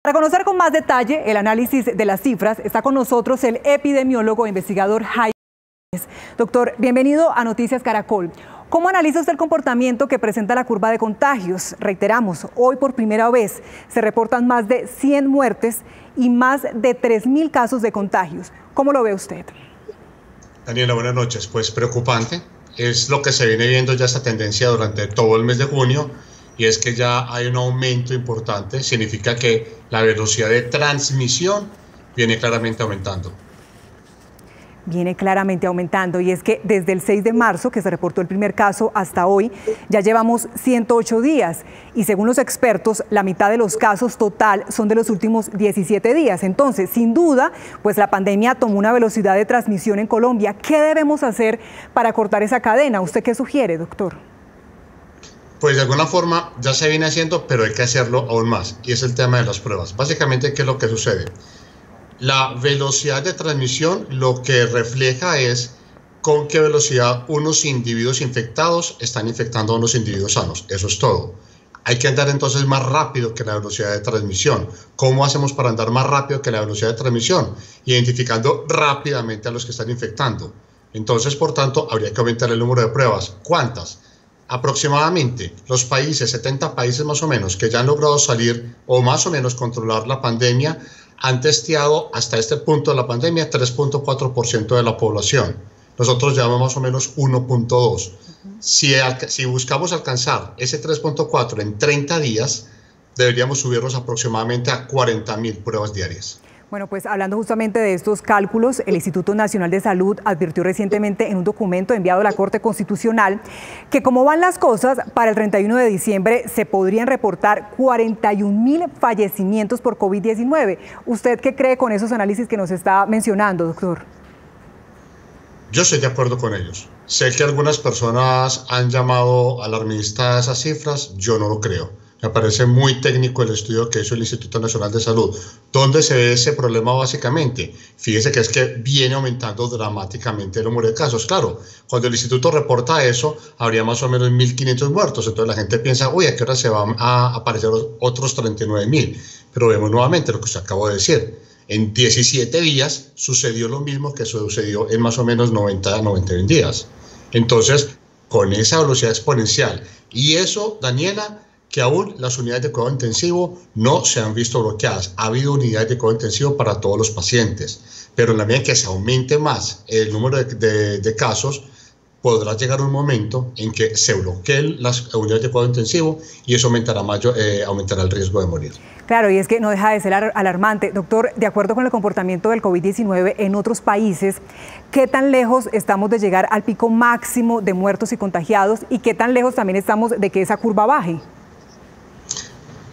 Para conocer con más detalle el análisis de las cifras, está con nosotros el epidemiólogo e investigador Jaime. Doctor, bienvenido a Noticias Caracol. ¿Cómo analiza usted el comportamiento que presenta la curva de contagios? Reiteramos, hoy por primera vez se reportan más de 100 muertes y más de 3.000 casos de contagios. ¿Cómo lo ve usted? Daniela, buenas noches. Pues preocupante. Es lo que se viene viendo ya esta tendencia durante todo el mes de junio, y es que ya hay un aumento importante. Significa que la velocidad de transmisión viene claramente aumentando. Viene claramente aumentando, y es que desde el 6 de marzo, que se reportó el primer caso, hasta hoy, ya llevamos 108 días, y según los expertos, la mitad de los casos total son de los últimos 17 días. Entonces, sin duda, pues la pandemia tomó una velocidad de transmisión en Colombia. ¿Qué debemos hacer para cortar esa cadena? ¿Usted qué sugiere, doctor? Pues de alguna forma ya se viene haciendo, pero hay que hacerlo aún más, y es el tema de las pruebas. Básicamente, ¿qué es lo que sucede? La velocidad de transmisión lo que refleja es con qué velocidad unos individuos infectados están infectando a unos individuos sanos. Eso es todo. Hay que andar entonces más rápido que la velocidad de transmisión. ¿Cómo hacemos para andar más rápido que la velocidad de transmisión? Identificando rápidamente a los que están infectando. Entonces, por tanto, habría que aumentar el número de pruebas. ¿Cuántas? Aproximadamente los países, 70 países más o menos, que ya han logrado salir o más o menos controlar la pandemia, han testeado hasta este punto de la pandemia 3.4% de la población. Nosotros llevamos más o menos 1.2. Si buscamos alcanzar ese 3.4 en 30 días, deberíamos subirnos aproximadamente a 40.000 pruebas diarias. Bueno, pues hablando justamente de estos cálculos, el Instituto Nacional de Salud advirtió recientemente en un documento enviado a la Corte Constitucional que como van las cosas, para el 31 de diciembre se podrían reportar 41.000 fallecimientos por COVID-19. ¿Usted qué cree con esos análisis que nos está mencionando, doctor? Yo estoy de acuerdo con ellos. Sé que algunas personas han llamado alarmistas a esas cifras, yo no lo creo. Me parece muy técnico el estudio que hizo el Instituto Nacional de Salud. ¿Dónde se ve ese problema básicamente? Fíjese que es que viene aumentando dramáticamente el número de casos. Claro, cuando el instituto reporta eso, habría más o menos 1.500 muertos. Entonces la gente piensa, uy, ¿a qué hora se van a aparecer otros 39.000? Pero vemos nuevamente lo que usted acabó de decir. En 17 días sucedió lo mismo que sucedió en más o menos 90 a 91 días. Entonces, con esa velocidad exponencial. Y eso, Daniela, que aún las unidades de cuidado intensivo no se han visto bloqueadas. Ha habido unidades de cuidado intensivo para todos los pacientes, pero en la medida que se aumente más el número de casos, podrá llegar un momento en que se bloqueen las unidades de cuidado intensivo y eso aumentará el riesgo de morir. Claro, y es que no deja de ser alarmante. Doctor, de acuerdo con el comportamiento del COVID-19 en otros países, ¿qué tan lejos estamos de llegar al pico máximo de muertos y contagiados y qué tan lejos también estamos de que esa curva baje?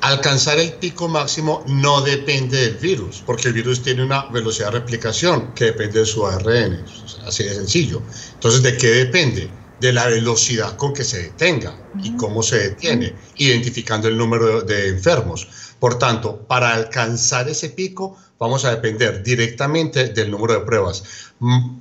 Alcanzar el pico máximo no depende del virus, porque el virus tiene una velocidad de replicación que depende de su ARN, así de sencillo. Entonces, ¿de qué depende? De la velocidad con que se detenga y cómo se detiene, identificando el número de enfermos. Por tanto, para alcanzar ese pico, vamos a depender directamente del número de pruebas.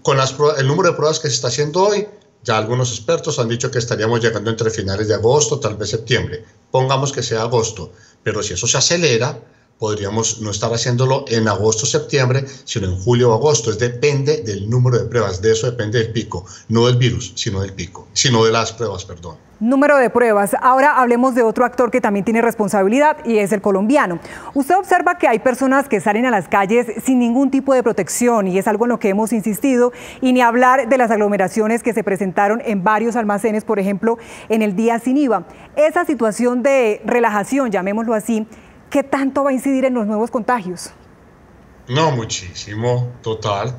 Con el número de pruebas que se está haciendo hoy, ya algunos expertos han dicho que estaríamos llegando entre finales de agosto, tal vez septiembre. Pongamos que sea agosto, pero si eso se acelera, podríamos no estar haciéndolo en agosto o septiembre, sino en julio o agosto. Depende del número de pruebas, de eso depende del pico, no del virus, sino del pico, sino de las pruebas, perdón. Número de pruebas. Ahora hablemos de otro actor que también tiene responsabilidad y es el colombiano. Usted observa que hay personas que salen a las calles sin ningún tipo de protección y es algo en lo que hemos insistido, y ni hablar de las aglomeraciones que se presentaron en varios almacenes, por ejemplo, en el día sin IVA. Esa situación de relajación, llamémoslo así, ¿qué tanto va a incidir en los nuevos contagios? No, muchísimo, total.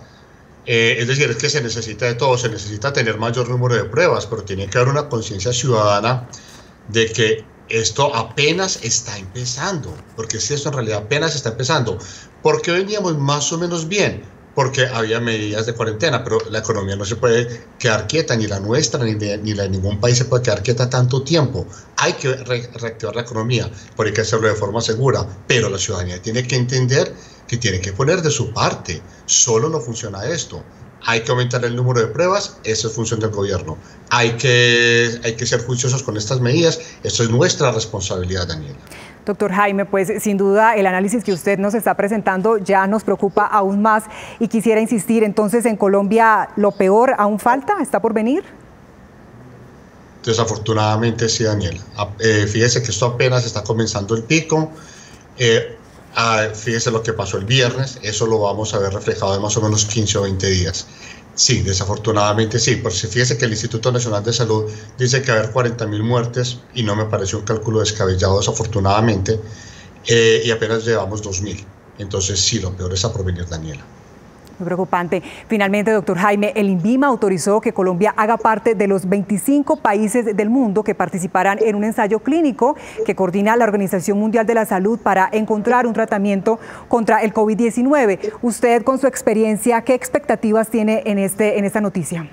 Es decir, es que se necesita de todo, se necesita tener mayor número de pruebas, pero tiene que haber una conciencia ciudadana de que esto apenas está empezando, porque si esto en realidad apenas está empezando, porque veníamos más o menos bien, porque había medidas de cuarentena, pero la economía no se puede quedar quieta, ni la nuestra, ni la de ningún país se puede quedar quieta tanto tiempo. Hay que reactivar la economía, pero hay que hacerlo de forma segura, pero la ciudadanía tiene que entender que tiene que poner de su parte. Solo no funciona esto. Hay que aumentar el número de pruebas, eso es función del gobierno. Hay que ser juiciosos con estas medidas, esto es nuestra responsabilidad, Daniela. Doctor Jaime, pues sin duda el análisis que usted nos está presentando ya nos preocupa aún más y quisiera insistir, entonces en Colombia lo peor aún falta, ¿está por venir? Desafortunadamente sí, Daniela. Fíjese que esto apenas está comenzando el pico. Fíjese lo que pasó el viernes, eso lo vamos a ver reflejado en más o menos 15 o 20 días. Sí, desafortunadamente sí, porque fíjese que el Instituto Nacional de Salud dice que va a haber 40.000 muertes y no me pareció un cálculo descabellado, desafortunadamente, y apenas llevamos 2.000. Entonces sí, lo peor está por venir, Daniela. Muy preocupante. Finalmente, doctor Jaime, el INVIMA autorizó que Colombia haga parte de los 25 países del mundo que participarán en un ensayo clínico que coordina la Organización Mundial de la Salud para encontrar un tratamiento contra el COVID-19. Usted, con su experiencia, ¿qué expectativas tiene en esta noticia?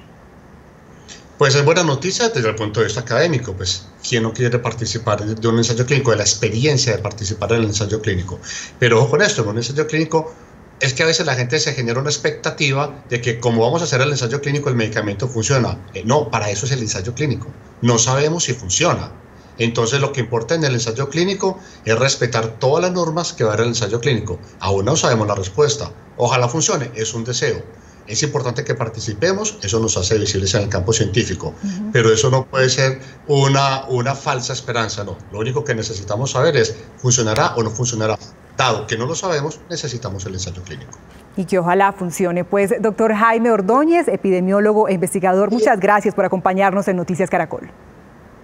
Pues es buena noticia desde el punto de vista académico, pues quién no quiere participar de un ensayo clínico, de la experiencia de participar en el ensayo clínico. Pero ojo con esto, en un ensayo clínico es que a veces la gente se genera una expectativa de que como vamos a hacer el ensayo clínico el medicamento funciona. No, para eso es el ensayo clínico. No sabemos si funciona. Entonces lo que importa en el ensayo clínico es respetar todas las normas que va a haber en el ensayo clínico. Aún no sabemos la respuesta. Ojalá funcione, es un deseo. Es importante que participemos, eso nos hace visibles en el campo científico, pero eso no puede ser una falsa esperanza, no. Lo único que necesitamos saber es, ¿funcionará o no funcionará? Dado que no lo sabemos, necesitamos el ensayo clínico. Y que ojalá funcione. Pues, doctor Jaime Ordóñez, epidemiólogo e investigador, muchas gracias por acompañarnos en Noticias Caracol.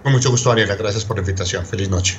Con mucho gusto, Daniela. Gracias por la invitación. Feliz noche.